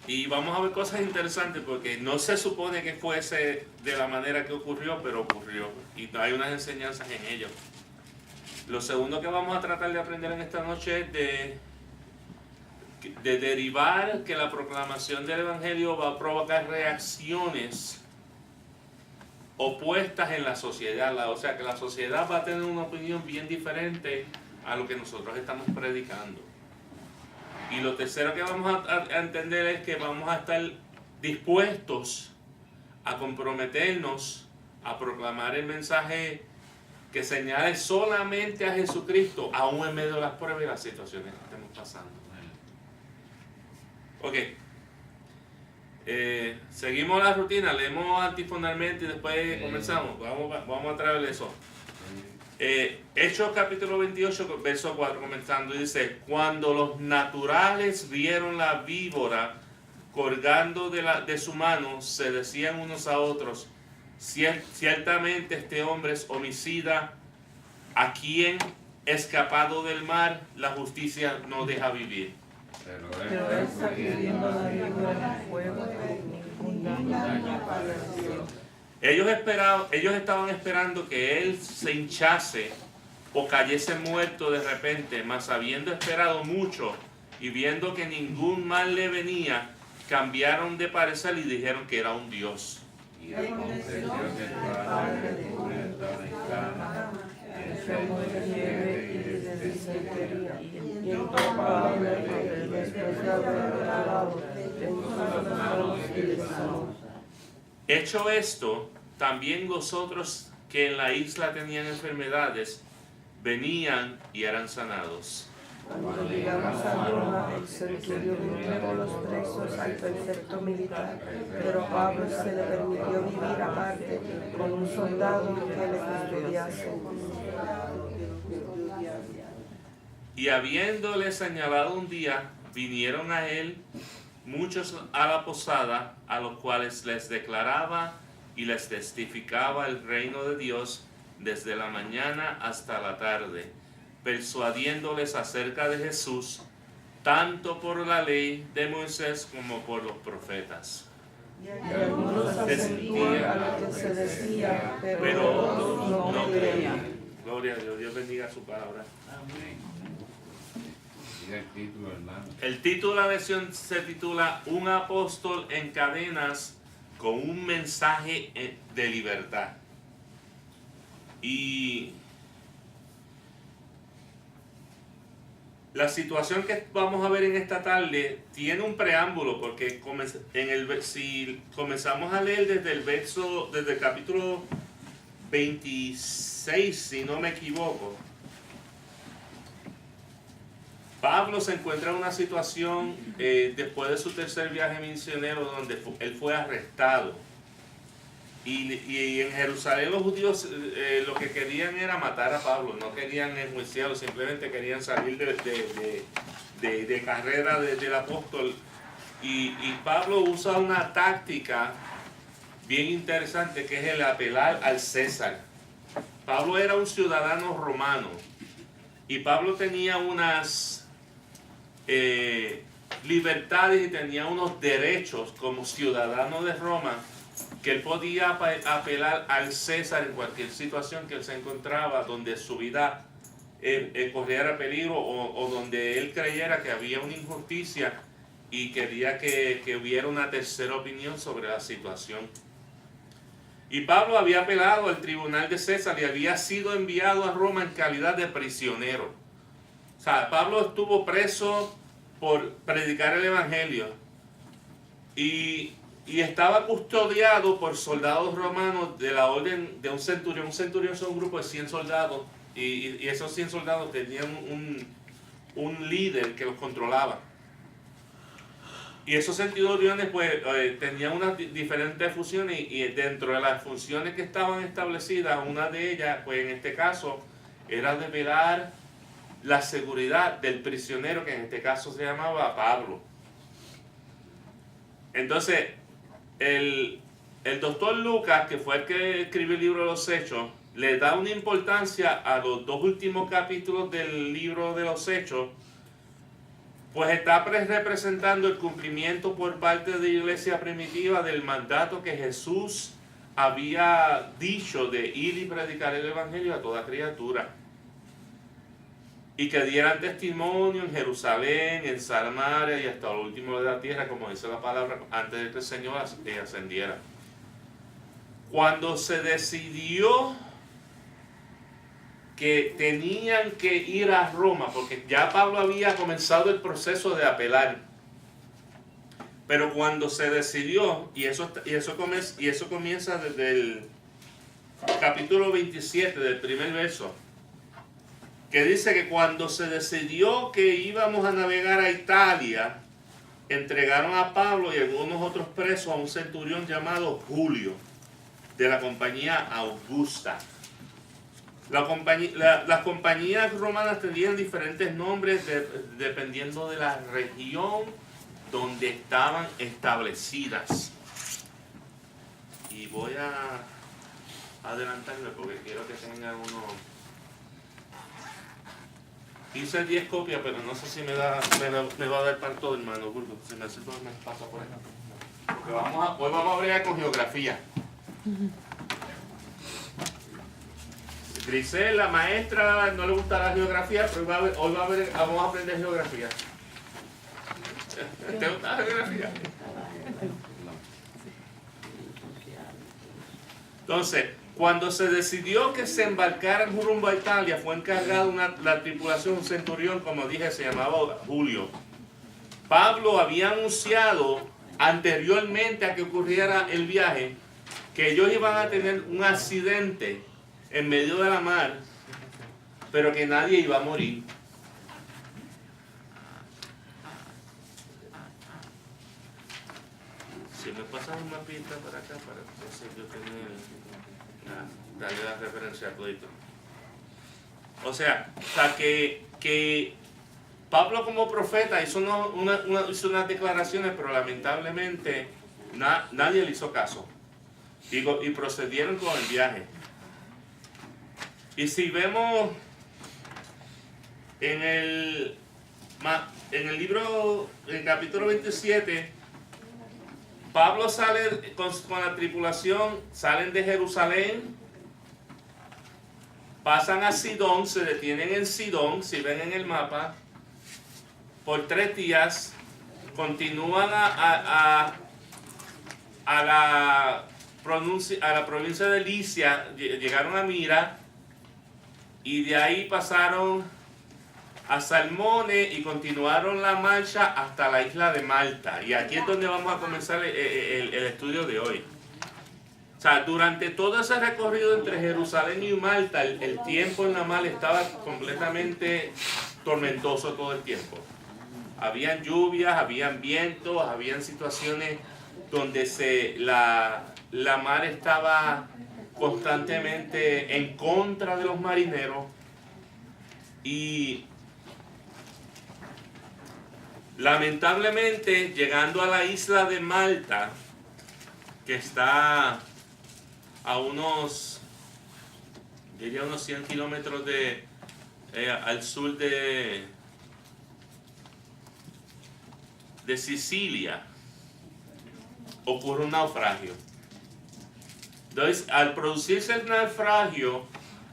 Y vamos a ver cosas interesantes porque no se supone que fuese de la manera que ocurrió, pero ocurrió. Y hay unas enseñanzas en ello. Lo segundo que vamos a tratar de aprender en esta noche es de derivar que la proclamación del Evangelio va a provocar reacciones opuestas en la sociedad. O sea, que la sociedad va a tener una opinión bien diferente a lo que nosotros estamos predicando. Y lo tercero que vamos a entender es que vamos a estar dispuestos a comprometernos a proclamar el mensaje que señale solamente a Jesucristo, aún en medio de las pruebas y las situaciones que estemos pasando. Ok. Seguimos la rutina, leemos antifonalmente y después comenzamos. Vamos a traer eso. Hechos capítulo 28, verso 4, comenzando, y dice: cuando los naturales vieron la víbora colgando de su mano, se decían unos a otros: ciertamente este hombre es homicida, a quien, escapado del mar, la justicia no deja vivir. Pero él sacudiendo la víbora en el fuego, ningún daño padeció. Ellos estaban esperando que él se hinchase o cayese muerto de repente, mas habiendo esperado mucho y viendo que ningún mal le venía, cambiaron de parecer y dijeron que era un dios. Y aconteció que el padre de Juventud enfermo de fiebre y de disentería, y el Pablo, después de haber orado, le puso las manos y le sanó. Hecho esto, también los otros que en la isla tenían enfermedades venían y eran sanados. Cuando llegamos a Roma, el centurión entregó los presos al prefecto militar, pero a Pablo se le permitió vivir aparte con un soldado que le custodiase. Y habiéndole señalado un día, vinieron a él muchos a la posada, a los cuales les declaraba y les testificaba el reino de Dios desde la mañana hasta la tarde, persuadiéndoles acerca de Jesús, tanto por la ley de Moisés como por los profetas. Y algunos asentían a lo que se decía, pero otros no creían. Gloria a Dios, Dios bendiga su palabra. El título, hermano. El título de la lección se titula Un apóstol en cadenas con un mensaje de libertad. Y la situación que vamos a ver en esta tarde tiene un preámbulo, porque si comenzamos a leer desde el capítulo 26, si no me equivoco, Pablo se encuentra en una situación después de su tercer viaje misionero donde él fue arrestado. Y en Jerusalén los judíos lo que querían era matar a Pablo, no querían enjuiciarlo, simplemente querían salir de carrera del apóstol. Y Pablo usa una táctica bien interesante, que es el apelar al César. Pablo era un ciudadano romano y Pablo tenía unas libertades y tenía unos derechos como ciudadano de Roma, que él podía apelar al César en cualquier situación que él se encontraba, donde su vida corriera peligro o donde él creyera que había una injusticia y quería que hubiera una tercera opinión sobre la situación. Y Pablo había apelado al tribunal de César y había sido enviado a Roma en calidad de prisionero. O sea, Pablo estuvo preso por predicar el Evangelio y estaba custodiado por soldados romanos de la orden de un centurión. Un centurión son un grupo de 100 soldados y esos 100 soldados tenían un líder que los controlaba. Y esos centuriones pues tenían unas diferentes funciones y dentro de las funciones que estaban establecidas, una de ellas, pues en este caso, era de velar la seguridad del prisionero, que en este caso se llamaba Pablo. Entonces, el doctor Lucas, que fue el que escribió el libro de los Hechos, le da una importancia a los dos últimos capítulos del libro de los Hechos, pues está representando el cumplimiento por parte de la iglesia primitiva del mandato que Jesús había dicho de ir y predicar el evangelio a toda criatura. Y que dieran testimonio en Jerusalén, en Samaria y hasta lo último de la tierra, como dice la palabra, antes de que el Señor ascendiera. Cuando se decidió que tenían que ir a Roma, porque ya Pablo había comenzado el proceso de apelar, pero cuando se decidió, y eso comienza desde el capítulo 27 del primer verso, que dice que cuando se decidió que íbamos a navegar a Italia, entregaron a Pablo y algunos otros presos a un centurión llamado Julio, de la compañía Augusta. Las compañías romanas tenían diferentes nombres dependiendo de la región donde estaban establecidas. Y voy a adelantarme porque quiero que tengan uno. Hice 10 copias, pero no sé si me va a dar para todo, hermano, porque si me hace todo me pasa por acá. Porque hoy vamos a bregar con geografía. Grisel, la maestra, no le gusta la geografía, pero vamos a aprender geografía. ¿Te gusta la geografía? Entonces, cuando se decidió que se embarcaran rumbo a Italia, fue encargado la tripulación, un centurión, como dije, se llamaba Julio. Pablo había anunciado anteriormente a que ocurriera el viaje que ellos iban a tener un accidente en medio de la mar, pero que nadie iba a morir. Si me pasas una pista para acá, para entonces yo tener darle la referencia a todito. O sea que Pablo como profeta hizo unas declaraciones, pero lamentablemente nadie le hizo caso. Y procedieron con el viaje. Y si vemos en el libro, en el capítulo 27, Pablo sale con la tripulación, salen de Jerusalén, pasan a Sidón, se detienen en Sidón, si ven en el mapa, por 3 días, continúan a la provincia de Licia, llegaron a Mira, y de ahí pasaron a Salmone y continuaron la marcha hasta la isla de Malta. Y aquí es donde vamos a comenzar el estudio de hoy. O sea, durante todo ese recorrido entre Jerusalén y Malta, el tiempo en la mar estaba completamente tormentoso todo el tiempo. Habían lluvias, habían vientos, habían situaciones donde la mar estaba constantemente en contra de los marineros, y lamentablemente llegando a la isla de Malta, que está a unos 100 kilómetros al sur de Sicilia, ocurre un naufragio. Entonces, al producirse el naufragio,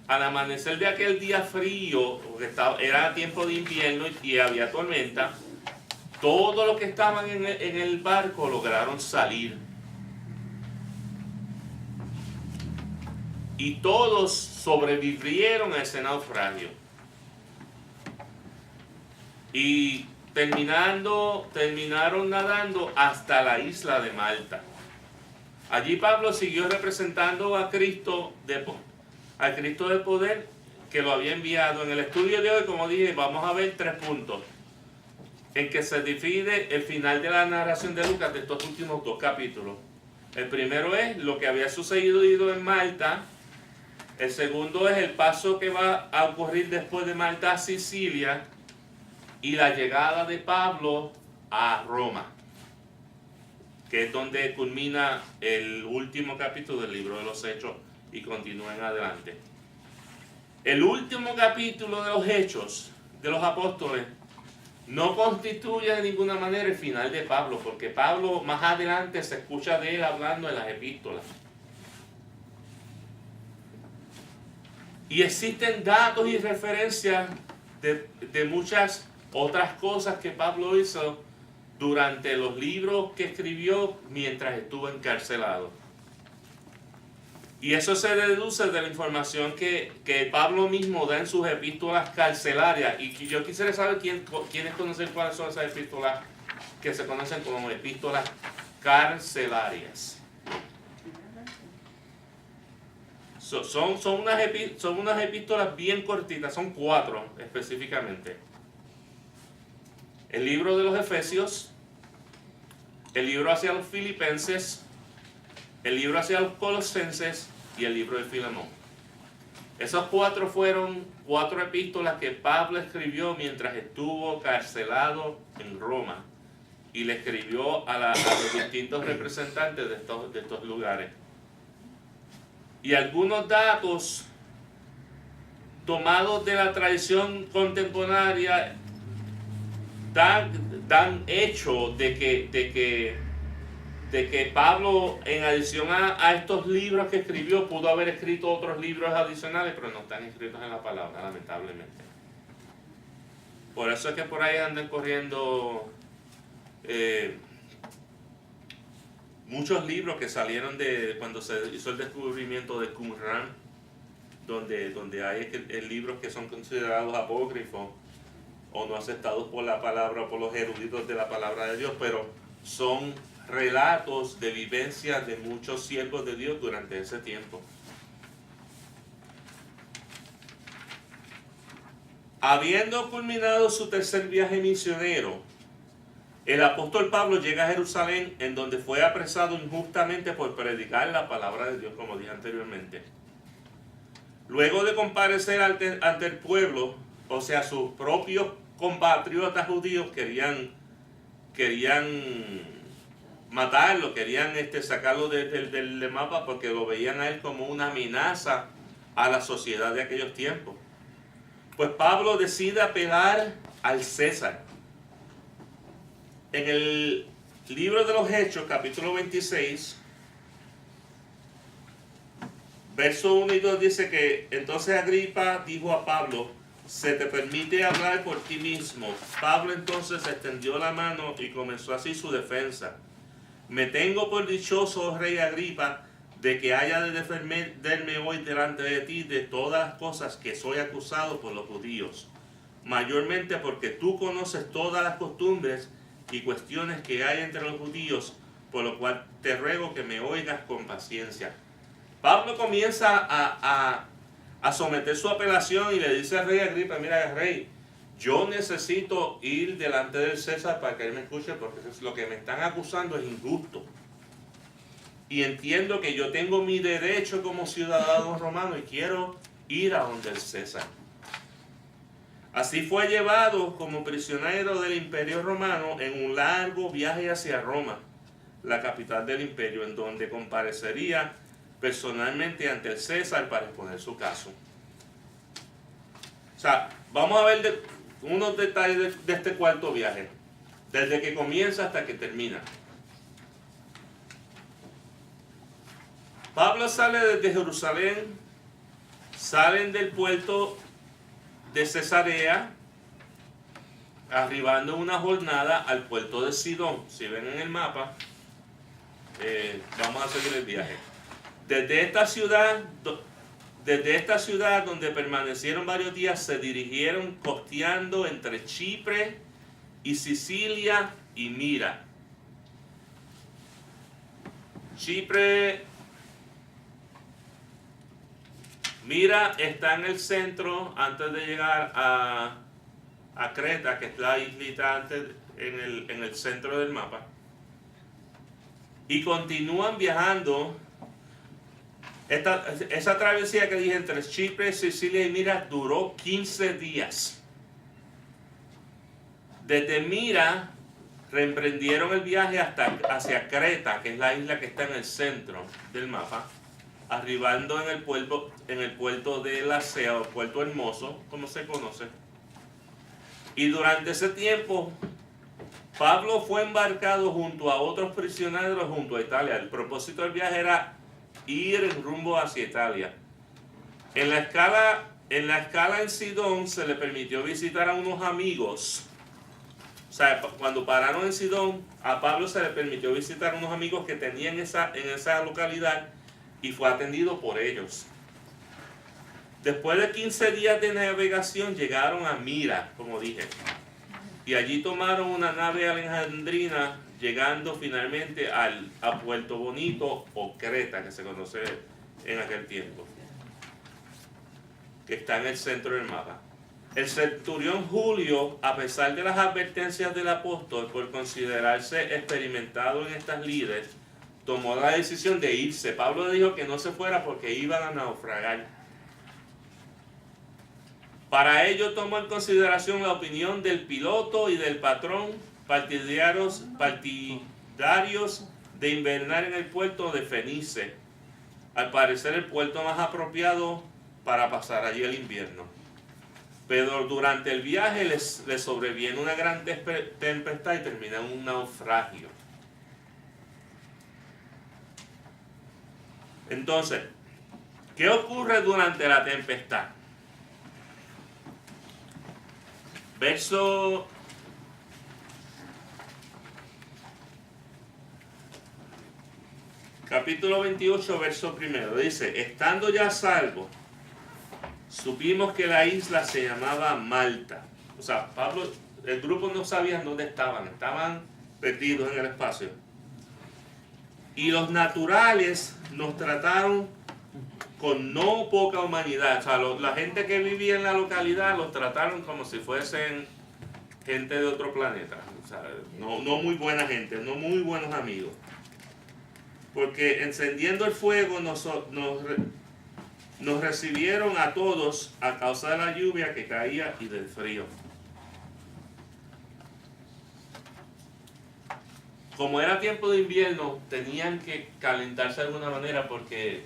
al amanecer de aquel día frío, porque era tiempo de invierno y había tormenta, todos los que estaban en el barco lograron salir. Y todos sobrevivieron a ese naufragio. Y terminaron nadando hasta la isla de Malta. Allí Pablo siguió representando a Cristo de poder, que lo había enviado. En el estudio de hoy, como dije, vamos a ver 3 puntos en que se divide el final de la narración de Lucas de estos últimos 2 capítulos. El primero es lo que había sucedido en Malta. El segundo es el paso que va a ocurrir después de Malta a Sicilia, y la llegada de Pablo a Roma, que es donde culmina el último capítulo del libro de los Hechos y continúa en adelante. El último capítulo de los Hechos de los Apóstoles no constituye de ninguna manera el final de Pablo, porque Pablo más adelante se escucha de él hablando en las epístolas. Y existen datos y referencias de muchas otras cosas que Pablo hizo durante los libros que escribió mientras estuvo encarcelado. Y eso se deduce de la información que Pablo mismo da en sus epístolas carcelarias. Y yo quisiera saber quiénes conocen cuáles son esas epístolas que se conocen como epístolas carcelarias. Son unas epístolas bien cortitas, son 4 específicamente. El libro de los Efesios, el libro hacia los Filipenses, el libro hacia los Colosenses y el libro de Filemón. Esos 4 fueron 4 epístolas que Pablo escribió mientras estuvo carcelado en Roma y le escribió a los distintos representantes de estos lugares. Y algunos datos tomados de la tradición contemporánea dan hecho de que Pablo, en adición a estos libros que escribió, pudo haber escrito otros libros adicionales, pero no están escritos en la palabra, lamentablemente. Por eso es que por ahí andan corriendo muchos libros que salieron de cuando se hizo el descubrimiento de Qumran, donde hay libros que son considerados apócrifos o no aceptados por la palabra o por los eruditos de la palabra de Dios, pero son relatos de vivencias de muchos siervos de Dios durante ese tiempo. Habiendo culminado su tercer viaje misionero, el apóstol Pablo llega a Jerusalén, en donde fue apresado injustamente por predicar la palabra de Dios, como dije anteriormente. Luego de comparecer ante el pueblo, o sea, sus propios compatriotas judíos querían matarlo, querían sacarlo del mapa porque lo veían a él como una amenaza a la sociedad de aquellos tiempos. Pues Pablo decide apelar al César. En el libro de los Hechos, capítulo 26, verso 1 y 2 dice que entonces Agripa dijo a Pablo: se te permite hablar por ti mismo. Pablo entonces extendió la mano y comenzó así su defensa. Me tengo por dichoso, rey Agripa, de que haya de defenderme hoy delante de ti de todas las cosas que soy acusado por los judíos, mayormente porque tú conoces todas las costumbres y cuestiones que hay entre los judíos, por lo cual te ruego que me oigas con paciencia. Pablo comienza a someter su apelación y le dice al rey Agripa: mira, rey, yo necesito ir delante del César para que él me escuche, porque lo que me están acusando es injusto. Y entiendo que yo tengo mi derecho como ciudadano romano y quiero ir a donde el César. Así fue llevado como prisionero del Imperio Romano en un largo viaje hacia Roma, la capital del imperio, en donde comparecería personalmente ante el César para exponer su caso. O sea, vamos a ver unos detalles de este cuarto viaje, desde que comienza hasta que termina. Pablo sale desde Jerusalén, salen del puerto de Cesarea, arribando una jornada al puerto de Sidón. Si ven en el mapa, vamos a seguir el viaje. Desde esta ciudad donde permanecieron varios días, se dirigieron costeando entre Chipre y Sicilia y Mira. Mira está en el centro antes de llegar a Creta, que es la islita antes en el centro del mapa. Y continúan viajando. Esa travesía que dije entre Chipre, Sicilia y Mira duró 15 días. Desde Mira reemprendieron el viaje hacia Creta, que es la isla que está en el centro del mapa, arribando en el puerto de Lasea, o Puerto Hermoso, como se conoce. Y durante ese tiempo, Pablo fue embarcado junto a otros prisioneros junto a Italia. El propósito del viaje era ir en rumbo hacia Italia. En la escala en Sidón se le permitió visitar a unos amigos. O sea, cuando pararon en Sidón, a Pablo se le permitió visitar a unos amigos que tenían en esa localidad y fue atendido por ellos. Después de 15 días de navegación llegaron a Mira, como dije. Y allí tomaron una nave alejandrina, llegando finalmente a Puerto Bonito o Creta, que se conoce en aquel tiempo, que está en el centro del mapa. El centurión Julio, a pesar de las advertencias del apóstol por considerarse experimentado en estas lides, tomó la decisión de irse. Pablo le dijo que no se fuera porque iban a naufragar. Para ello tomó en consideración la opinión del piloto y del patrón, partidarios de invernar en el puerto de Fenice, al parecer el puerto más apropiado para pasar allí el invierno. Pero durante el viaje les sobreviene una gran tempestad y termina en un naufragio. Entonces, ¿qué ocurre durante la tempestad? Verso capítulo 28, verso 1, dice: estando ya a salvo, supimos que la isla se llamaba Malta. O sea, Pablo, el grupo no sabían dónde estaban perdidos en el espacio. Y los naturales nos trataron con no poca humanidad. O sea, la gente que vivía en la localidad los trataron como si fuesen gente de otro planeta. O sea, no muy buena gente, no muy buenos amigos. Porque encendiendo el fuego nos recibieron a todos a causa de la lluvia que caía y del frío. Como era tiempo de invierno, tenían que calentarse de alguna manera porque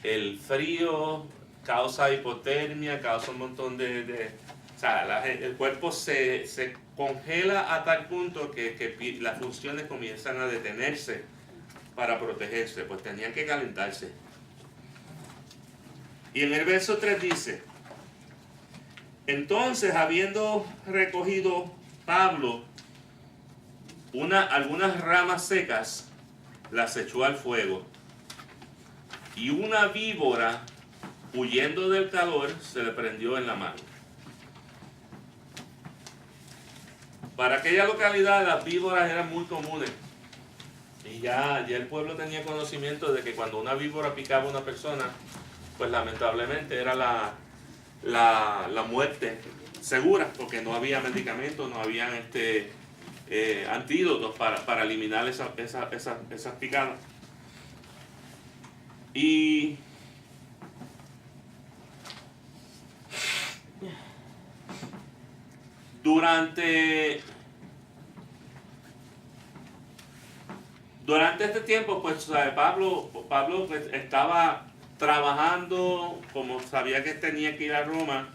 el frío causa hipotermia, causa un montón o sea, el cuerpo se congela a tal punto que las funciones comienzan a detenerse para protegerse, pues tenían que calentarse. Y en el verso 3 dice: entonces, habiendo recogido Pablo algunas ramas secas, las echó al fuego, y una víbora, huyendo del calor, se le prendió en la mano. Para aquella localidad las víboras eran muy comunes, y ya el pueblo tenía conocimiento de que cuando una víbora picaba a una persona, pues lamentablemente era la muerte segura, porque no había medicamentos, no habían antídotos para eliminar esas picadas. Y durante este tiempo, pues Pablo pues, estaba trabajando, como sabía que tenía que ir a Roma,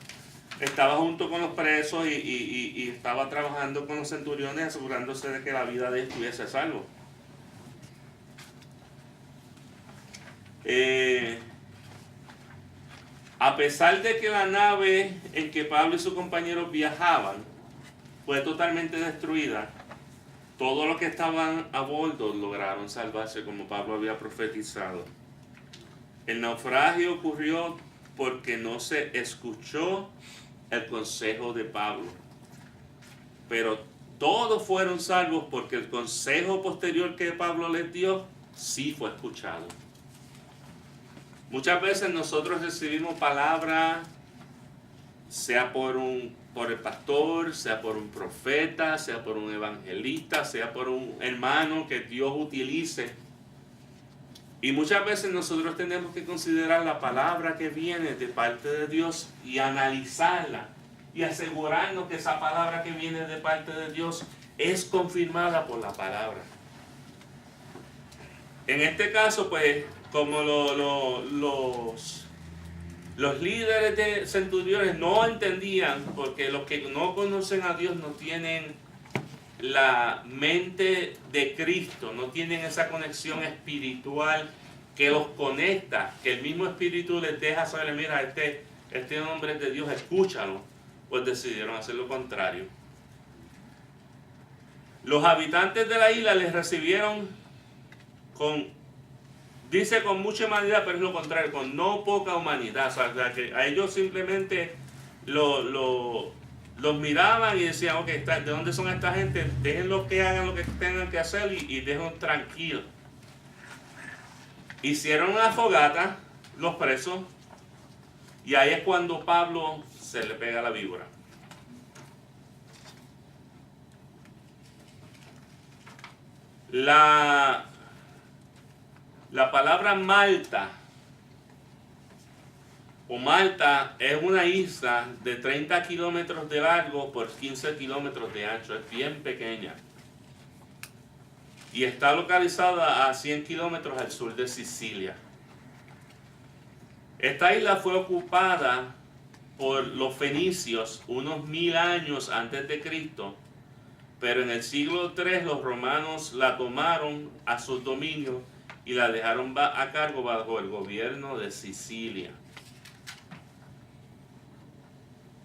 estaba junto con los presos y estaba trabajando con los centuriones, asegurándose de que la vida de él estuviese a salvo. A pesar de que la nave en que Pablo y sus compañeros viajaban fue totalmente destruida, todos los que estaban a bordo lograron salvarse, como Pablo había profetizado. El naufragio ocurrió porque no se escuchó el consejo de Pablo. Pero todos fueron salvos porque el consejo posterior que Pablo les dio sí fue escuchado. Muchas veces nosotros recibimos palabras, sea por el pastor, sea por un profeta, sea por un evangelista, sea por un hermano que Dios utilice. Y muchas veces nosotros tenemos que considerar la palabra que viene de parte de Dios y analizarla y asegurarnos que esa palabra que viene de parte de Dios es confirmada por la palabra. En este caso, pues, como Los líderes de centuriones no entendían, porque los que no conocen a Dios no tienen la mente de Cristo, no tienen esa conexión espiritual que los conecta, que el mismo Espíritu les deja saber, mira, este hombre es de Dios, escúchalo. Pues decidieron hacer lo contrario. Los habitantes de la isla les recibieron dice con mucha humanidad, pero es lo contrario, con no poca humanidad. O sea, que a ellos simplemente los miraban y decían, ok, ¿de dónde son esta gente? Déjenlos que hagan lo que tengan que hacer y déjenlos tranquilos. Hicieron una fogata, los presos, y ahí es cuando Pablo se le pega la víbora. La palabra Malta o Malta es una isla de 30 kilómetros de largo por 15 kilómetros de ancho, es bien pequeña. Y está localizada a 100 kilómetros al sur de Sicilia. Esta isla fue ocupada por los fenicios unos 1000 años antes de Cristo, pero en el siglo III los romanos la tomaron a su dominio y la dejaron a cargo bajo el gobierno de Sicilia.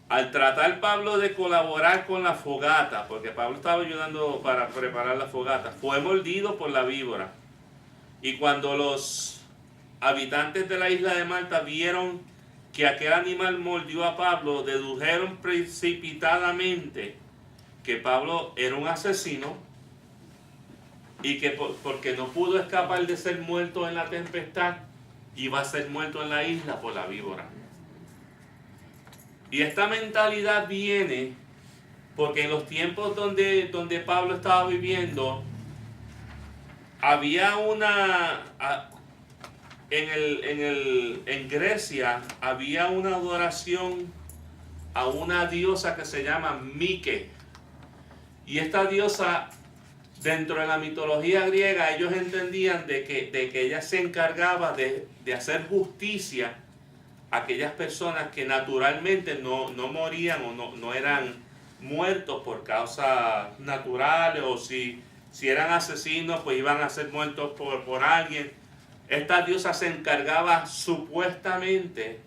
Al tratar Pablo de colaborar con la fogata, porque Pablo estaba ayudando para preparar la fogata, fue mordido por la víbora. Y cuando los habitantes de la isla de Malta vieron que aquel animal mordió a Pablo, dedujeron precipitadamente que Pablo era un asesino y que porque no pudo escapar de ser muerto en la tempestad, iba a ser muerto en la isla por la víbora. Y esta mentalidad viene porque en los tiempos donde Pablo estaba viviendo, había en Grecia había una adoración a una diosa que se llama Mike. Y esta diosa, dentro de la mitología griega, ellos entendían de que ella se encargaba de hacer justicia a aquellas personas que naturalmente no morían o no eran muertos por causas naturales, o si eran asesinos, pues iban a ser muertos por alguien. Esta diosa se encargaba supuestamente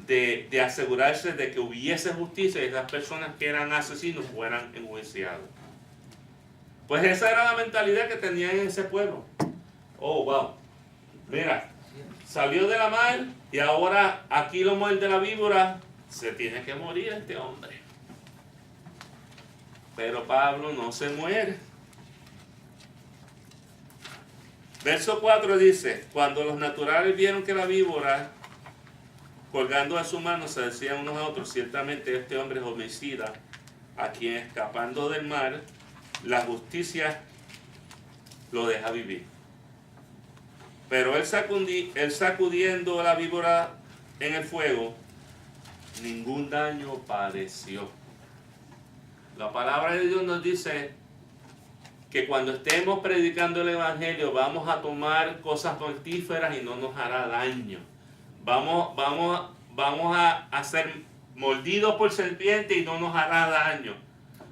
de asegurarse de que hubiese justicia y esas personas que eran asesinos fueran enjuiciados. Pues esa era la mentalidad que tenían en ese pueblo. Oh, wow. Mira, salió de la mar y ahora aquí lo muerde la víbora, se tiene que morir este hombre. Pero Pablo no se muere. Verso 4 dice, cuando los naturales vieron que la víbora colgando a su mano se decían unos a otros, ciertamente este hombre es homicida, a quien escapando del mar, la justicia lo deja vivir. Pero él sacudiendo la víbora en el fuego, ningún daño padeció. La palabra de Dios nos dice que cuando estemos predicando el Evangelio vamos a tomar cosas mortíferas y no nos hará daño. Vamos a ser mordidos por serpiente y no nos hará daño.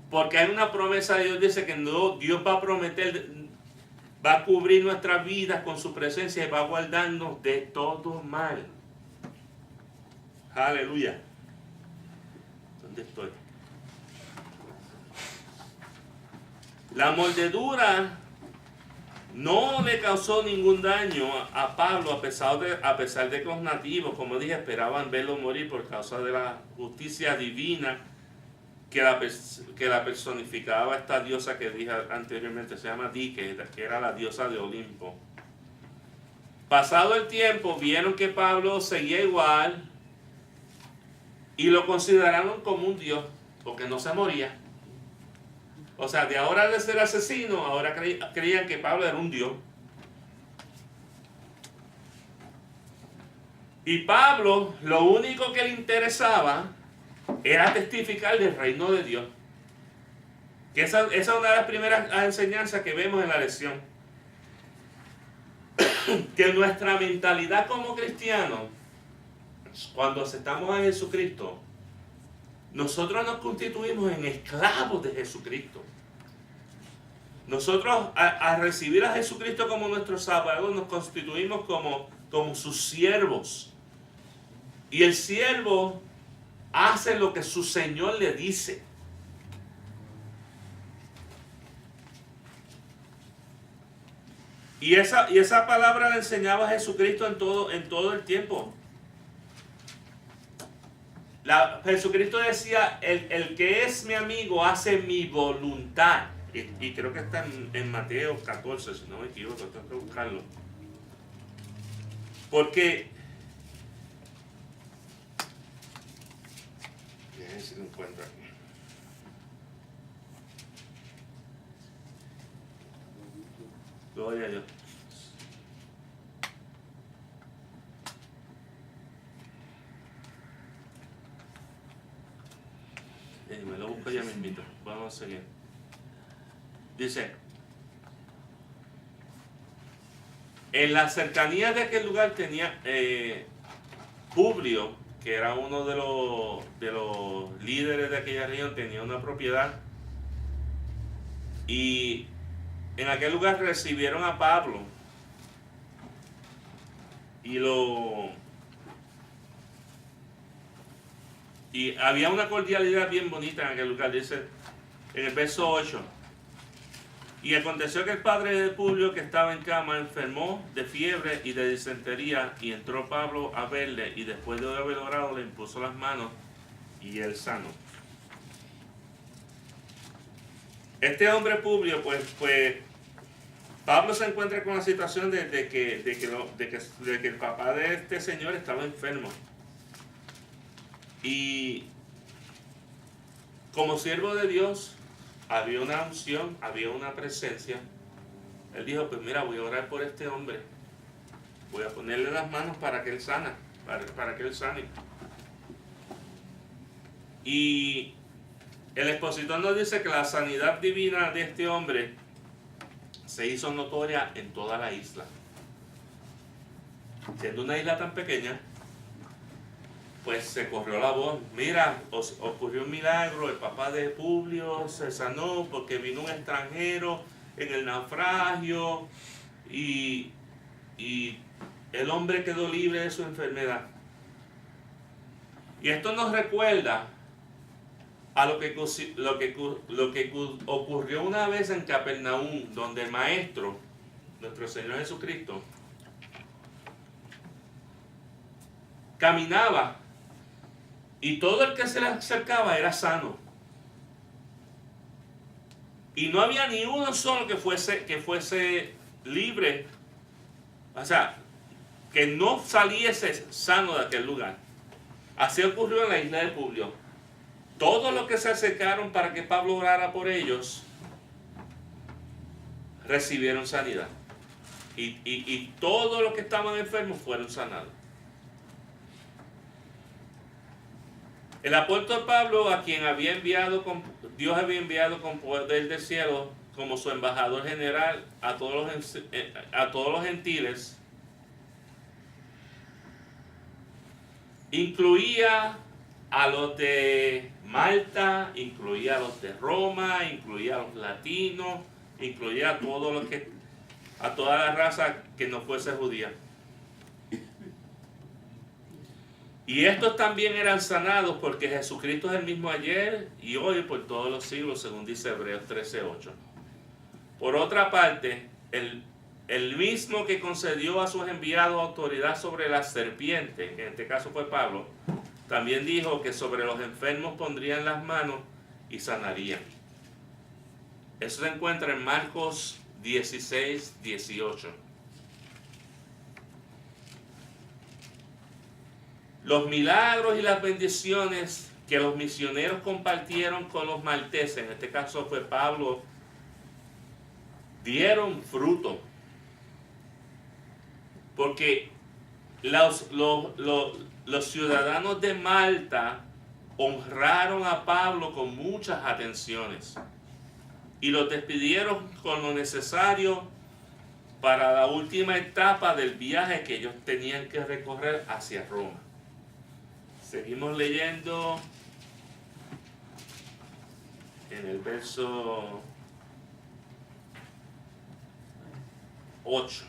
Porque hay una promesa de Dios, dice que Dios va a prometer, va a cubrir nuestras vidas con su presencia y va a guardarnos de todo mal. Aleluya. ¿Dónde estoy? La mordedura no le causó ningún daño a Pablo, a pesar de que los nativos, como dije, esperaban verlo morir por causa de la justicia divina que la personificaba esta diosa que dije anteriormente, se llama Dike, que era la diosa de Olimpo. Pasado el tiempo, vieron que Pablo seguía igual y lo consideraron como un dios, porque no se moría. O sea, de ahora de ser asesino, ahora creían que Pablo era un dios. Y Pablo, lo único que le interesaba era testificar del reino de Dios. Que esa es una de las primeras enseñanzas que vemos en la lección. Que nuestra mentalidad como cristianos cuando aceptamos a Jesucristo, nosotros nos constituimos en esclavos de Jesucristo. Nosotros a recibir a Jesucristo como nuestro Salvador nos constituimos como sus siervos. Y el siervo hace lo que su Señor le dice. Y esa palabra la enseñaba Jesucristo en todo el tiempo. Jesucristo decía, el que es mi amigo hace mi voluntad. Y creo que está en Mateo 14, si no me equivoco, tengo que buscarlo. Porque, déjenme si lo encuentro aquí. Gloria a Dios. Me lo busco ya mismito. Vamos a seguir. Dice, en la cercanía de aquel lugar tenía Publio, que era uno de los líderes de aquella región, tenía una propiedad. Y en aquel lugar recibieron a Pablo y había una cordialidad bien bonita en aquel lugar. Dice en el verso 8: y aconteció que el padre de Publio, que estaba en cama, enfermó de fiebre y de disentería, y entró Pablo a verle, y después de haber orado le impuso las manos, y él sanó. Este hombre Publio, pues Pablo se encuentra con la situación de que el papá de este señor estaba enfermo. Y como siervo de Dios, había una unción, había una presencia. Él dijo, pues mira, voy a orar por este hombre. Voy a ponerle las manos para que él sane. Y el expositor nos dice que la sanidad divina de este hombre se hizo notoria en toda la isla. Siendo una isla tan pequeña, pues se corrió la voz. Mira, ocurrió un milagro, el papá de Publio se sanó porque vino un extranjero en el naufragio y el hombre quedó libre de su enfermedad. Y esto nos recuerda a lo que ocurrió una vez en Capernaum, donde el Maestro, nuestro Señor Jesucristo, caminaba y todo el que se le acercaba era sano. Y no había ni uno solo que fuese libre, o sea, que no saliese sano de aquel lugar. Así ocurrió en la isla de Publio. Todos los que se acercaron para que Pablo orara por ellos recibieron sanidad. Y todos los que estaban enfermos fueron sanados. El apóstol Pablo, a quien Dios había enviado con poder del cielo como su embajador general a todos los gentiles, incluía a los de Malta, incluía a los de Roma, incluía a los latinos, incluía a toda la raza que no fuese judía. Y estos también eran sanados porque Jesucristo es el mismo ayer y hoy por todos los siglos, según dice Hebreos 13:8. Por otra parte, el mismo que concedió a sus enviados autoridad sobre la serpiente, que en este caso fue Pablo, también dijo que sobre los enfermos pondrían las manos y sanarían. Eso se encuentra en Marcos 16:18. Los milagros y las bendiciones que los misioneros compartieron con los malteses, en este caso fue Pablo, dieron fruto. Porque los ciudadanos de Malta honraron a Pablo con muchas atenciones y los despidieron con lo necesario para la última etapa del viaje que ellos tenían que recorrer hacia Roma. Seguimos leyendo en el verso 8.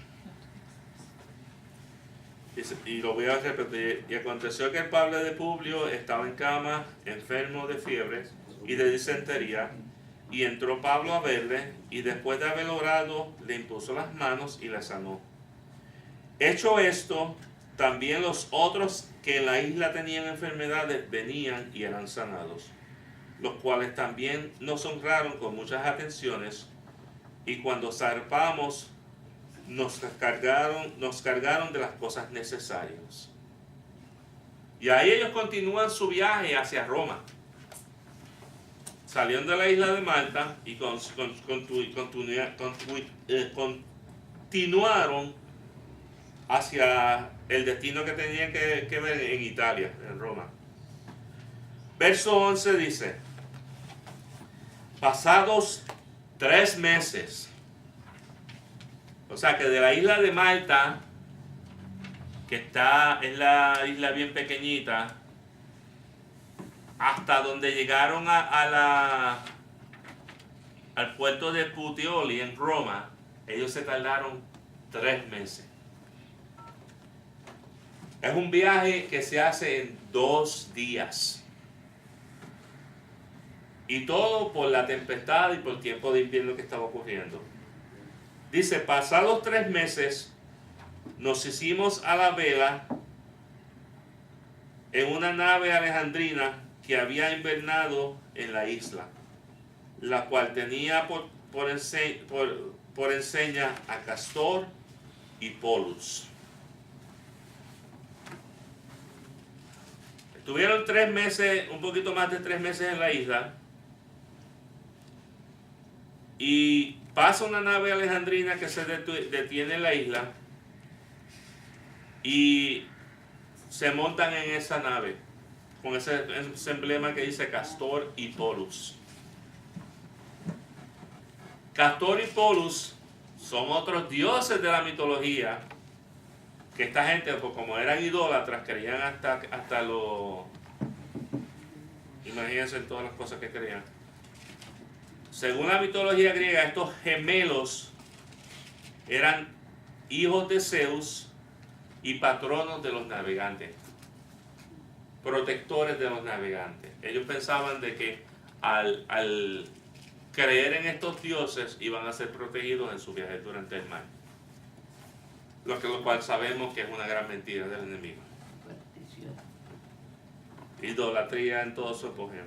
Y lo voy a repetir. Y aconteció que el padre de Publio estaba en cama, enfermo de fiebre y de disentería. Y entró Pablo a verle, y después de haber orado, le impuso las manos y le sanó. Hecho esto, también los otros que en la isla tenían enfermedades venían y eran sanados, los cuales también nos honraron con muchas atenciones, y cuando zarpamos, nos cargaron de las cosas necesarias. Y ahí ellos continúan su viaje hacia Roma. Salieron de la isla de Malta y continuaron hacia el destino que tenían que ver en Italia, en Roma. Verso 11 dice: pasados 3 meses, o sea que de la isla de Malta, que es la isla bien pequeñita, hasta donde llegaron al puerto de Puteoli en Roma, ellos se tardaron 3 meses. Es un viaje que se hace en 2 días. Y todo por la tempestad y por el tiempo de invierno que estaba ocurriendo. Dice, pasados 3 meses, nos hicimos a la vela en una nave alejandrina que había invernado en la isla, la cual tenía por enseña a Castor y Polus. Estuvieron 3 meses, un poquito más de 3 meses en la isla, y pasa una nave alejandrina que se detiene en la isla, y se montan en esa nave con ese emblema que dice Castor y Polus. Castor y Polus son otros dioses de la mitología, que esta gente, pues, como eran idólatras, creían hasta lo... Imagínense en todas las cosas que creían. Según la mitología griega, estos gemelos eran hijos de Zeus y patronos de los navegantes, protectores de los navegantes. Ellos pensaban de que al creer en estos dioses iban a ser protegidos en su viaje durante el mar, lo cual sabemos que es una gran mentira del enemigo. Idolatría en todo su apogeo.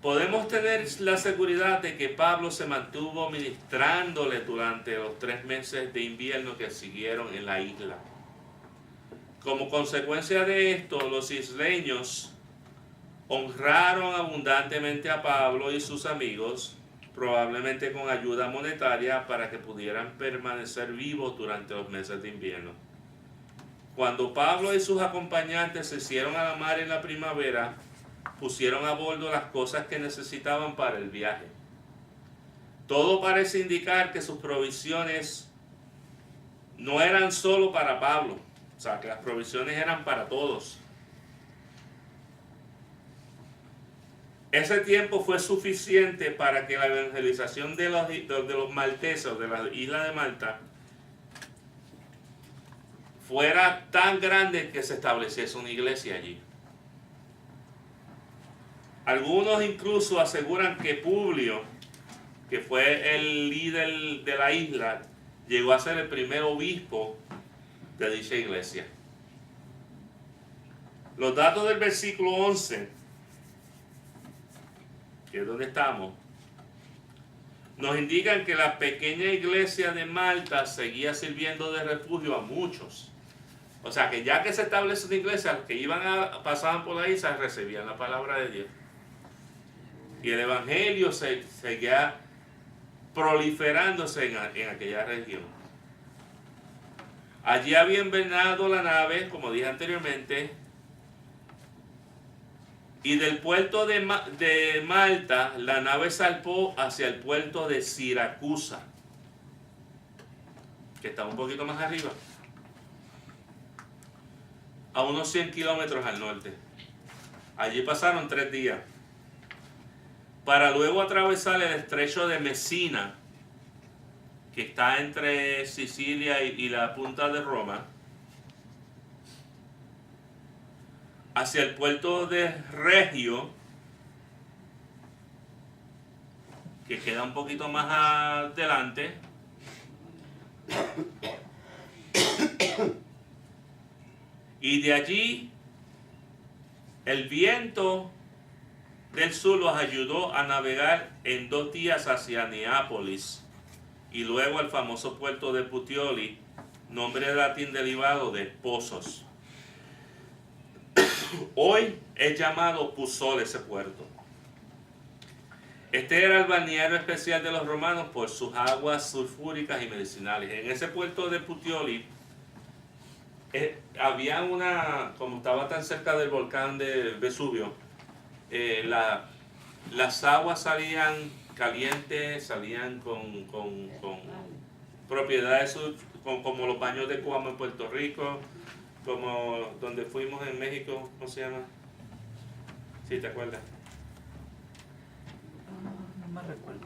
Podemos tener la seguridad de que Pablo se mantuvo ministrándole durante los 3 meses de invierno que siguieron en la isla. Como consecuencia de esto, los isleños honraron abundantemente a Pablo y sus amigos, probablemente con ayuda monetaria, para que pudieran permanecer vivos durante los meses de invierno. Cuando Pablo y sus acompañantes se hicieron a la mar en la primavera, pusieron a bordo las cosas que necesitaban para el viaje. Todo parece indicar que sus provisiones no eran solo para Pablo, o sea, que las provisiones eran para todos. Ese tiempo fue suficiente para que la evangelización de los malteses, de la isla de Malta, fuera tan grande que se estableciese una iglesia allí. Algunos incluso aseguran que Publio, que fue el líder de la isla, llegó a ser el primer obispo de dicha iglesia. Los datos del versículo 11, que es donde estamos, nos indican que la pequeña iglesia de Malta seguía sirviendo de refugio a muchos. O sea que ya que se establece una iglesia, los que pasaban por la isla recibían la palabra de Dios. Y el evangelio seguía proliferándose en aquella región. Allí había invernado la nave, como dije anteriormente, y del puerto de Malta la nave zarpó hacia el puerto de Siracusa, que está un poquito más arriba. a unos 100 kilómetros al norte. Allí pasaron 3 días, para luego atravesar el estrecho de Messina, que está entre Sicilia y la punta de Roma, hacia el puerto de Regio, que queda un poquito más adelante, y de allí el viento del sur los ayudó a navegar en 2 días hacia Neápolis y luego al famoso puerto de Puteoli, nombre latín derivado de pozos. Hoy es llamado Pusol ese puerto. Este era el balneario especial de los romanos por sus aguas sulfúricas y medicinales. En ese puerto de Puteoli había como estaba tan cerca del volcán de Vesubio, las aguas salían calientes, salían con propiedades como los baños de Cuamo en Puerto Rico, como donde fuimos en México, ¿cómo se llama? ¿Sí te acuerdas? No me recuerdo.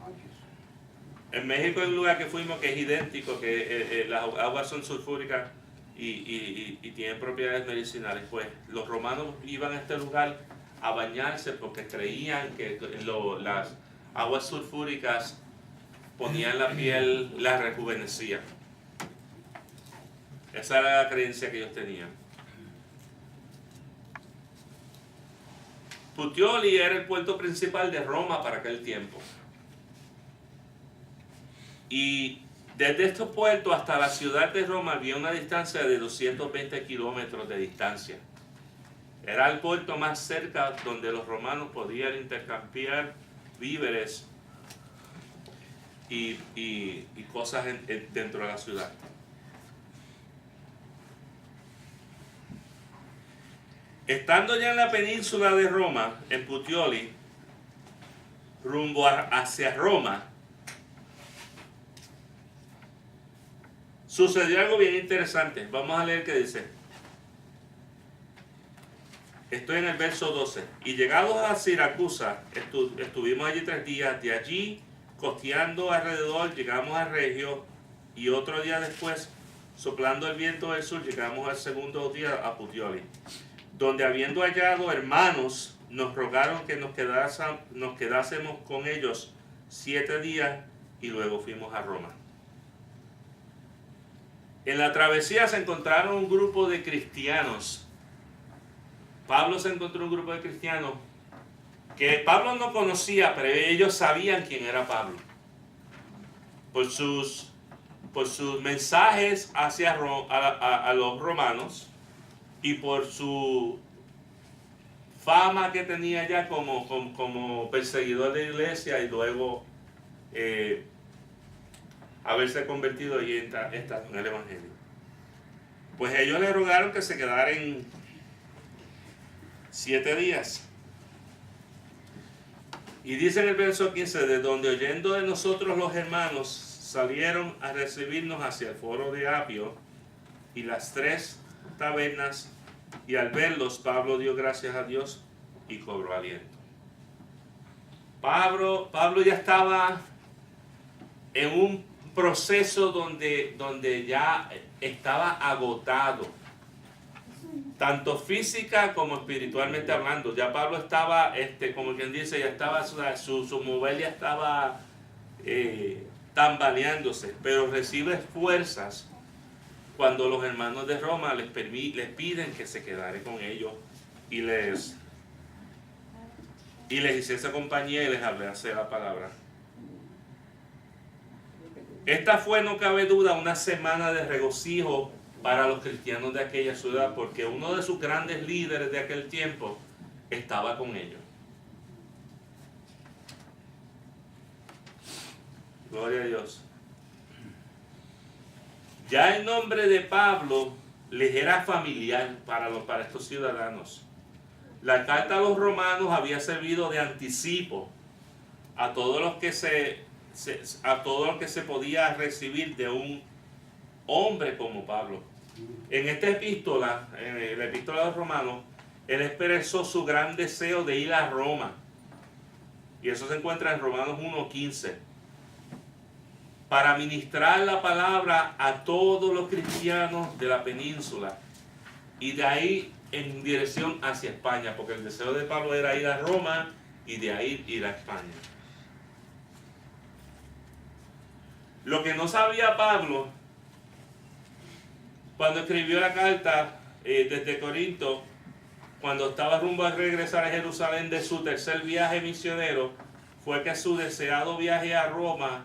En México hay un lugar que fuimos que es idéntico, que las aguas son sulfúricas y tienen propiedades medicinales. Pues los romanos iban a este lugar a bañarse porque creían que las aguas sulfúricas ponían la piel, la rejuvenecían. Esa era la creencia que ellos tenían. Puteoli era el puerto principal de Roma para aquel tiempo. Y desde estos puertos hasta la ciudad de Roma había una distancia de 220 kilómetros de distancia. Era el puerto más cerca donde los romanos podían intercambiar víveres y cosas dentro de la ciudad. Estando ya en la península de Roma, en Puteoli, rumbo hacia Roma, sucedió algo bien interesante. Vamos a leer qué dice. Estoy en el verso 12. Y llegados a Siracusa, estuvimos allí 3 días. De allí, costeando alrededor, llegamos a Regio. Y otro día después, soplando el viento del sur, llegamos al segundo día a Puteoli, donde habiendo hallado hermanos, nos rogaron que nos quedásemos con ellos 7 días y luego fuimos a Roma. En la travesía se encontraron un grupo de cristianos. Pablo se encontró un grupo de cristianos que Pablo no conocía, pero ellos sabían quién era Pablo. Por sus mensajes hacia a los romanos y por su fama que tenía ya como perseguidor de la iglesia y luego haberse convertido y en el evangelio. Pues ellos le rogaron que se quedaran 7 días. Y dice en el verso 15, de donde oyendo de nosotros los hermanos salieron a recibirnos hacia el foro de Apio y las 3 tabernas, y al verlos Pablo dio gracias a Dios y cobró aliento. Pablo ya estaba en un proceso donde ya estaba agotado, tanto física como espiritualmente hablando. Ya Pablo estaba, como quien dice, ya estaba, su mover ya estaba tambaleándose, pero recibe fuerzas cuando los hermanos de Roma les piden que se quedara con ellos y les hiciese compañía y les hablase la palabra. Esta fue, no cabe duda, una semana de regocijo para los cristianos de aquella ciudad, porque uno de sus grandes líderes de aquel tiempo estaba con ellos. Gloria a Dios. Ya el nombre de Pablo les era familiar para estos ciudadanos. La carta a los romanos había servido de anticipo a todo lo que se podía recibir de un hombre como Pablo. En esta epístola, en la epístola de los Romanos, él expresó su gran deseo de ir a Roma. Y eso se encuentra en Romanos 1:15. Para ministrar la palabra a todos los cristianos de la península. Y de ahí en dirección hacia España, porque el deseo de Pablo era ir a Roma y de ahí ir a España. Lo que no sabía Pablo cuando escribió la carta desde Corinto, cuando estaba rumbo a regresar a Jerusalén de su tercer viaje misionero, fue que su deseado viaje a Roma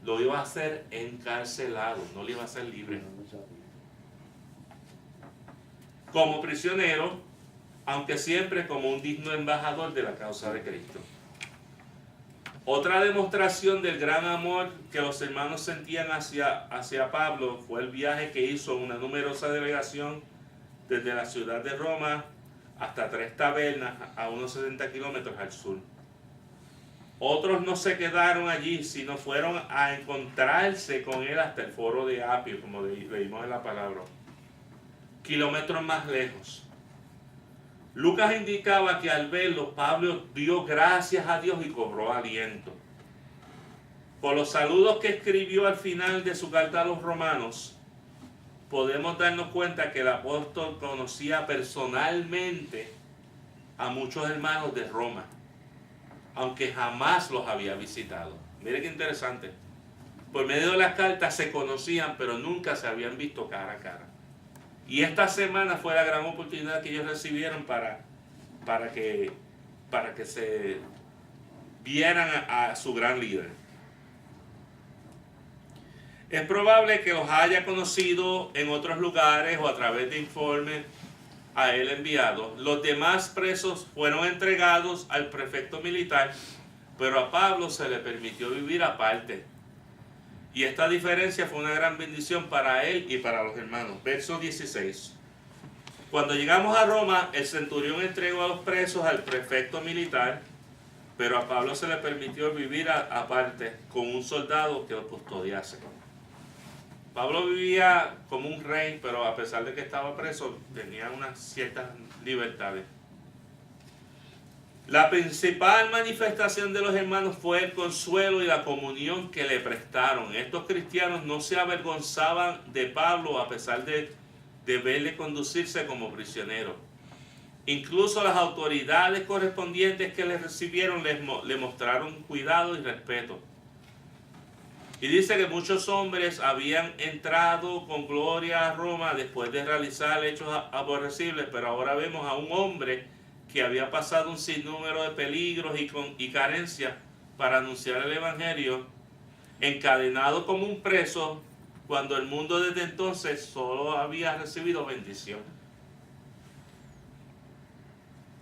lo iba a hacer encarcelado, no lo iba a hacer libre. Como prisionero, aunque siempre como un digno embajador de la causa de Cristo. Otra demostración del gran amor que los hermanos sentían hacia Pablo fue el viaje que hizo una numerosa delegación desde la ciudad de Roma hasta Tres Tabernas, a unos 70 kilómetros al sur. Otros no se quedaron allí, sino fueron a encontrarse con él hasta el foro de Apio, como leímos en la palabra, kilómetros más lejos. Lucas indicaba que al verlo, Pablo dio gracias a Dios y cobró aliento. Por los saludos que escribió al final de su carta a los romanos, podemos darnos cuenta que el apóstol conocía personalmente a muchos hermanos de Roma, aunque jamás los había visitado. Mire qué interesante. Por medio de las cartas se conocían, pero nunca se habían visto cara a cara. Y esta semana fue la gran oportunidad que ellos recibieron para que se vieran a su gran líder. Es probable que los haya conocido en otros lugares o a través de informes a él enviados. Los demás presos fueron entregados al prefecto militar, pero a Pablo se le permitió vivir aparte. Y esta diferencia fue una gran bendición para él y para los hermanos. Verso 16. Cuando llegamos a Roma, el centurión entregó a los presos al prefecto militar, pero a Pablo se le permitió vivir aparte con un soldado que lo custodiase. Pablo vivía como un rey, pero a pesar de que estaba preso, tenía unas ciertas libertades. La principal manifestación de los hermanos fue el consuelo y la comunión que le prestaron. Estos cristianos no se avergonzaban de Pablo a pesar de verle conducirse como prisionero. Incluso las autoridades correspondientes que le recibieron le mostraron cuidado y respeto. Y dice que muchos hombres habían entrado con gloria a Roma después de realizar hechos aborrecibles, pero ahora vemos a un hombre que había pasado un sinnúmero de peligros y carencias para anunciar el evangelio, encadenado como un preso, cuando el mundo desde entonces solo había recibido bendición.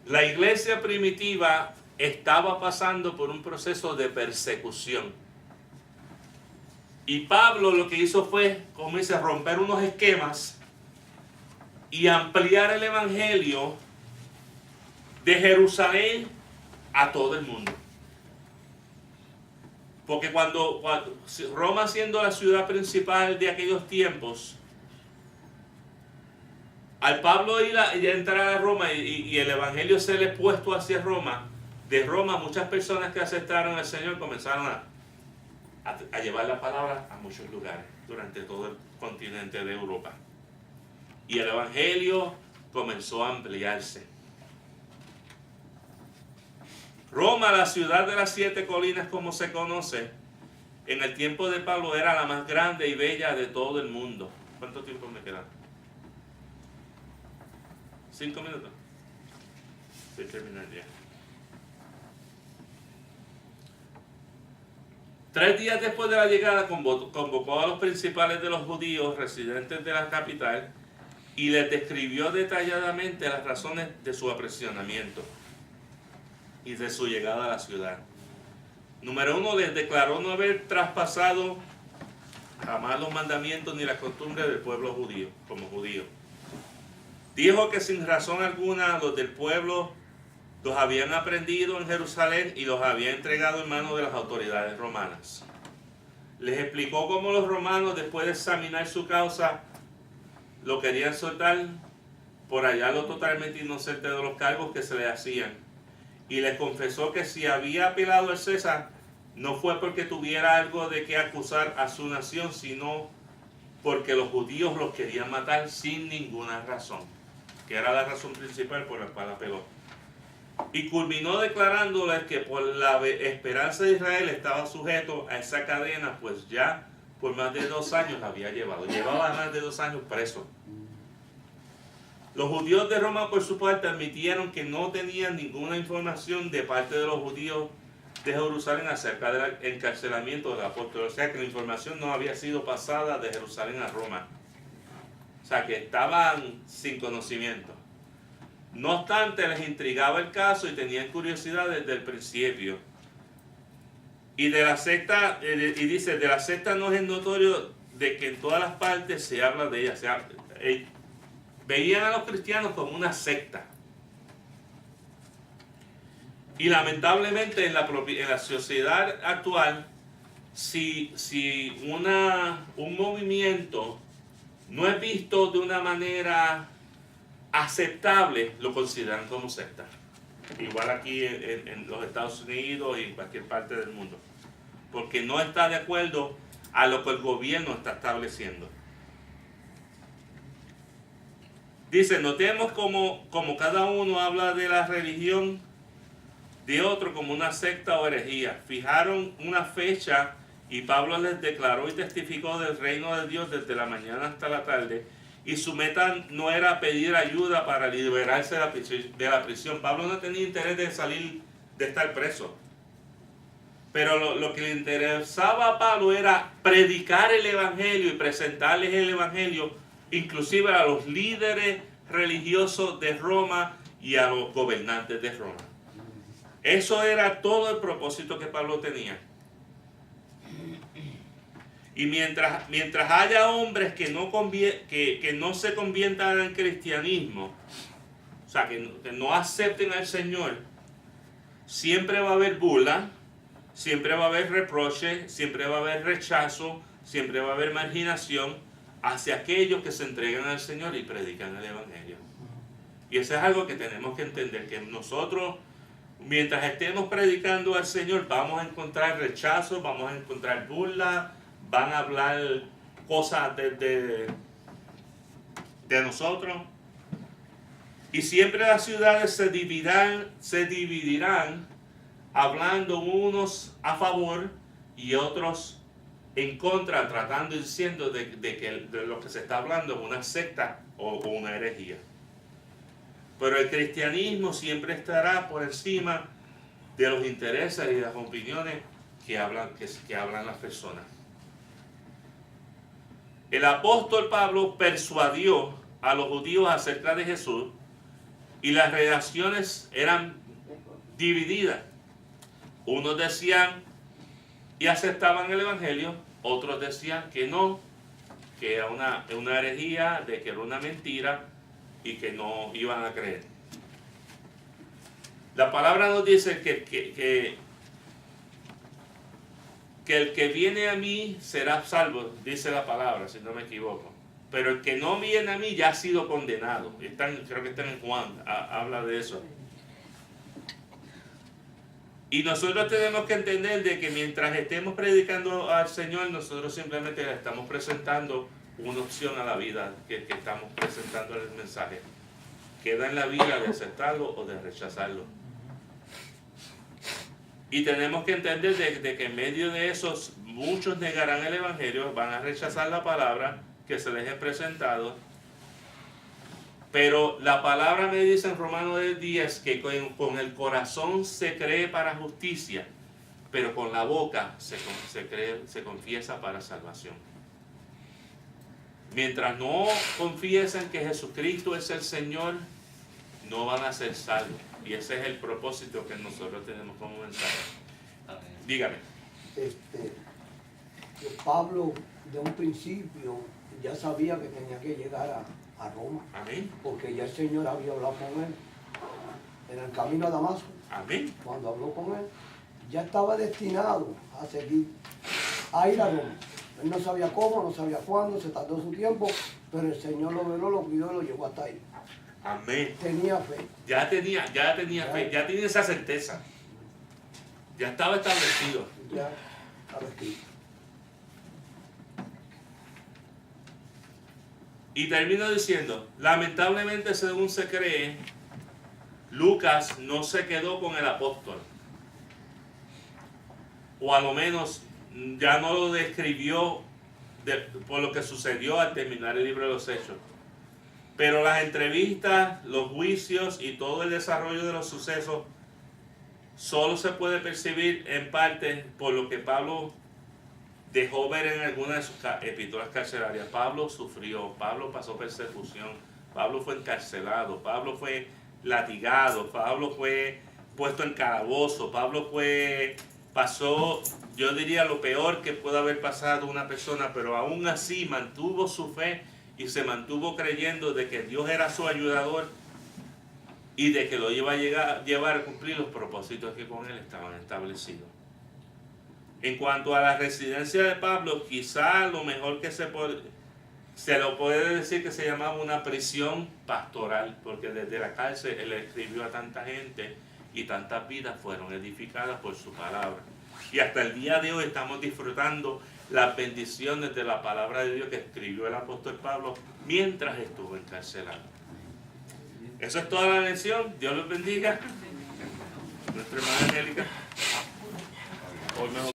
La iglesia primitiva estaba pasando por un proceso de persecución. Y Pablo lo que hizo fue, como dice, romper unos esquemas y ampliar el evangelio de Jerusalén a todo el mundo. Porque cuando Roma, siendo la ciudad principal de aquellos tiempos, al Pablo ir a entrar a Roma y el evangelio ser expuesto hacia Roma, de Roma muchas personas que aceptaron al Señor comenzaron a llevar la palabra a muchos lugares durante todo el continente de Europa. Y el evangelio comenzó a ampliarse. Roma, la ciudad de las 7 colinas como se conoce, en el tiempo de Pablo era la más grande y bella de todo el mundo. ¿Cuánto tiempo me queda? 5 minutos. Voy a terminar ya. 3 días después de la llegada convocó a los principales de los judíos residentes de la capital y les describió detalladamente las razones de su aprisionamiento y de su llegada a la ciudad. Número 1, les declaró no haber traspasado jamás los mandamientos ni las costumbres del pueblo judío, como judío. Dijo que sin razón alguna los del pueblo los habían aprendido en Jerusalén y los había entregado en manos de las autoridades romanas. Les explicó cómo los romanos, después de examinar su causa, lo querían soltar por hallarlo totalmente inocente de los cargos que se le hacían. Y les confesó que si había apelado al César, no fue porque tuviera algo de qué acusar a su nación, sino porque los judíos los querían matar sin ninguna razón, que era la razón principal por la cual apeló. Y culminó declarándoles que por la esperanza de Israel estaba sujeto a esa cadena, pues ya por más de 2 años la había llevado. Llevaba más de 2 años preso. Los judíos de Roma, por su parte, admitieron que no tenían ninguna información de parte de los judíos de Jerusalén acerca del encarcelamiento del apóstol. O sea que la información no había sido pasada de Jerusalén a Roma. O sea que estaban sin conocimiento. No obstante, les intrigaba el caso y tenían curiosidad desde el principio. Y de la secta, y dice, de la secta no es notorio de que en todas las partes se habla de ella. O sea, veían a los cristianos como una secta. Y lamentablemente en la sociedad actual, si un movimiento no es visto de una manera aceptable, lo consideran como secta. Igual aquí en los Estados Unidos y en cualquier parte del mundo. Porque no está de acuerdo a lo que el gobierno está estableciendo. Dice, notemos como cada uno habla de la religión de otro como una secta o herejía. Fijaron una fecha y Pablo les declaró y testificó del reino de Dios desde la mañana hasta la tarde. Y su meta no era pedir ayuda para liberarse de la prisión. Pablo no tenía interés de salir, de estar preso. Pero lo que le interesaba a Pablo era predicar el evangelio y presentarles el evangelio, inclusive a los líderes religiosos de Roma y a los gobernantes de Roma. Eso era todo el propósito que Pablo tenía. Y mientras haya hombres que no se conviertan al cristianismo, o sea, que no acepten al Señor, siempre va a haber burla, siempre va a haber reproche, siempre va a haber rechazo, siempre va a haber marginación hacia aquellos que se entregan al Señor y predican el Evangelio. Y eso es algo que tenemos que entender, que nosotros, mientras estemos predicando al Señor, vamos a encontrar rechazo, vamos a encontrar burla, van a hablar cosas de nosotros. Y siempre las ciudades se dividirán hablando unos a favor y otros en contra, tratando y diciendo de que de lo que se está hablando es una secta o una herejía. Pero el cristianismo siempre estará por encima de los intereses y las opiniones que hablan las personas. El apóstol Pablo persuadió a los judíos acerca de Jesús y las relaciones eran divididas. Unos decían y aceptaban el evangelio, otros decían que no, que era una herejía, de que era una mentira y que no iban a creer. La palabra nos dice que el que viene a mí será salvo, dice la palabra, si no me equivoco. Pero el que no viene a mí ya ha sido condenado. Creo que está en Juan, habla de eso. Y nosotros tenemos que entender de que mientras estemos predicando al Señor, nosotros simplemente le estamos presentando una opción a la vida, que estamos presentando el mensaje. Queda en la vida de aceptarlo o de rechazarlo. Y tenemos que entender de que en medio de esos muchos negarán el evangelio, van a rechazar la palabra que se les ha presentado. Pero la palabra me dice en Romanos 10 que con el corazón se cree para justicia, pero con la boca se confiesa para salvación. Mientras no confiesen que Jesucristo es el Señor, no van a ser salvos. Y ese es el propósito que nosotros tenemos como mensaje. Dígame. Pablo de un principio ya sabía que tenía que llegar a Roma. Amén. Porque ya el Señor había hablado con él en el camino a Damasco. Amén. Cuando habló con él, ya estaba destinado a seguir, a ir a Roma. Él no sabía cómo, no sabía cuándo, se tardó su tiempo, Pero el Señor lo veló, lo cuidó y lo llevó hasta ahí. Amén. Tenía fe. Ya tenía fe, ya tenía esa certeza. Ya estaba establecido. Ya estaba escrito. Y termino diciendo, lamentablemente según se cree, Lucas no se quedó con el apóstol. O a lo menos ya no lo describió por lo que sucedió al terminar el libro de los Hechos. Pero las entrevistas, los juicios y todo el desarrollo de los sucesos solo se puede percibir en parte por lo que Pablo dejó ver en algunas de sus epístolas carcelarias. Pablo sufrió, Pablo pasó persecución, Pablo fue encarcelado, Pablo fue latigado, Pablo fue puesto en calabozo, Pablo pasó, yo diría, lo peor que puede haber pasado una persona, pero aún así mantuvo su fe y se mantuvo creyendo de que Dios era su ayudador y de que lo iba a llevar a cumplir los propósitos que con él estaban establecidos. En cuanto a la residencia de Pablo, quizá lo mejor que se lo puede decir que se llamaba una prisión pastoral, porque desde la cárcel él escribió a tanta gente y tantas vidas fueron edificadas por su palabra. Y hasta el día de hoy estamos disfrutando las bendiciones de la palabra de Dios que escribió el apóstol Pablo mientras estuvo encarcelado. Eso es toda la lección. Dios los bendiga. Nuestra hermana Angélica. Hoy mejor.